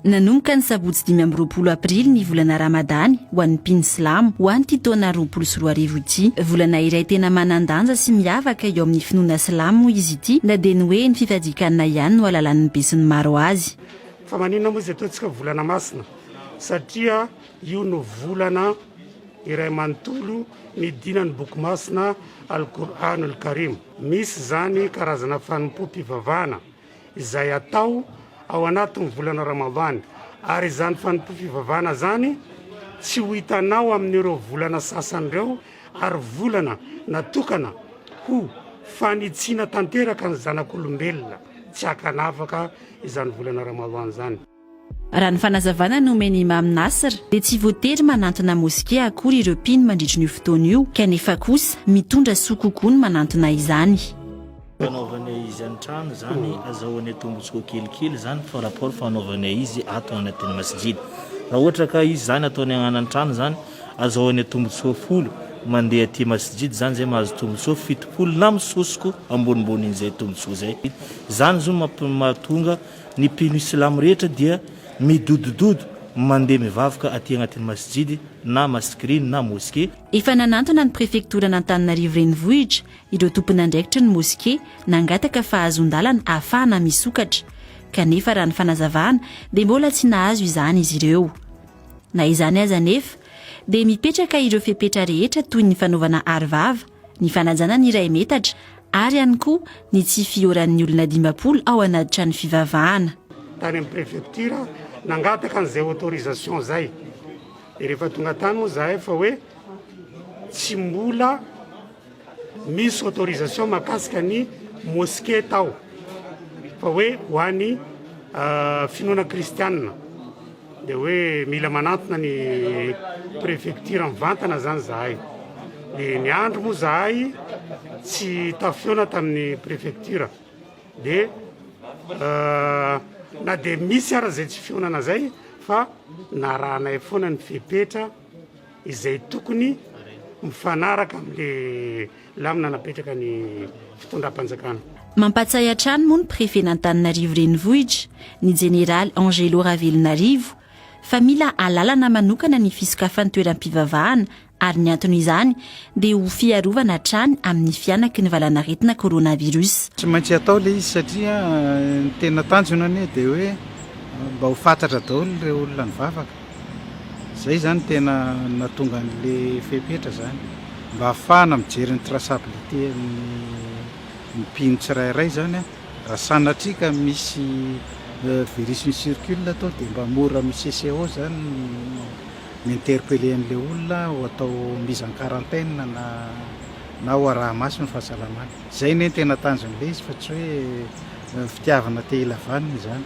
nanomboka ny sabotsy 5 aprily ny volana ramadany ho an'ny mpino silamo ho an'ity taona 24 ity volana iray tena manandanja sy miavaka eo amin'ny finoana silamo izy ity na dia ny hoe ny fifadikanina ihany no alalan'ny be sy ny maro azy. Fa maninona moa izay ataontsika volana masina satria io no volana iray manontolo midina ny boky masina Al-Qur'an al-Karim. Misy zany karazana fanompo-pivavahana izay atao ao anatin'ny volana Ramadany ary zany fanompo-pivavahana zany tsy ho hitanao amin'ireo volana sasany ireo ary volana natokana ho fanitsiana tanteraka ny zanak'olombelona tsy hakanafaka izany volana Ramadany zany. Raha ny fanazavana no omeny Imam Nasr dia tsy voatery manantona moské akory ireo mpino mandritra io fotoana io kanefa kosa mitondra soa kokoa ny manantona izany. Fanaovana izy an-trano zany azahoana tombontsoa kelikely zany par rapport fanaovana izy ato anatin'ny masjid. Raha ohatra ka izy zany ataony agnana an-trano zany azahoana tombontsoa 10 mandeha aty masjid zany zay mahazo tombontsoa 70 na misosoko ambonimbon'izay tombontsoa zay. Zany zao mahatonga ny mpino silamo rehetra dia midodododo mandeha mivavaka aty agnatin'ny masjid na maskriny na moské. Efa nanantona ny prefektora n'Antananarivo renivohitra ireo tompon'andraikitra ny moské nangataka fahazon-dalana ahafahana misokatra kanefa raha ny fanazavana dia mbola tsy nahazo izany izy ireo. Na izany aza nefa dia mipetraka ireo fepetra rehetra toy ny fanaovana arivava, ny fanajana ny iray metatra ary ihany koa ny tsy fioran'ny olona 50 ao anaty trano fivavahana. Tany amin'ny prefektura nangataka an'izay autorisation zay. Dia rehefa tonga tany moa zahay fa hoe tsy mbola misy autorisation makasika ny moské tao fa hoe ho an'ny finoana kristianina. Dia hoe mila manantona ny prefektura mivantana zany zahay. Dia ny andro moa zahay tsy tafiona tamin'ny prefektura dia na dia misy ara zay tsy fionana zay fa narahanay foana ny fepetra izay tokony mifanaraka amin'le lamina napetraka ny fitondram-panjakana. Mampatsiahy hatrany moa ny préfet n'Antananarivo renivohitra ny général Angelo Ravelonarivo fa mila alalana manokana ny fisokafan'ny toeram-pivavahana ary ny antony izany dia ho fiarovana hatrany amin'ny fianaky ny valanaretina coronavirus. Tsy maintsy atao ilay izy satria ny tena tanjona anie dia hoe mba ho fantatra daholo ireo olona nivavaka. Izay zany tena natonga an'ilay fepetra zany mba ahafahana mijery ny traçabilité amin'ny mpino tsirairay zany raha sanatria ka misy virus circule atao dia mba mora misy CCO zany mi-interpeller an'ilay olona ho atao mise en quarantaine na ho araha maso ny fahasalamana. Izay ny tena tanjon'ilay izy fa tsy hoe fitiavana te ilavanina izany.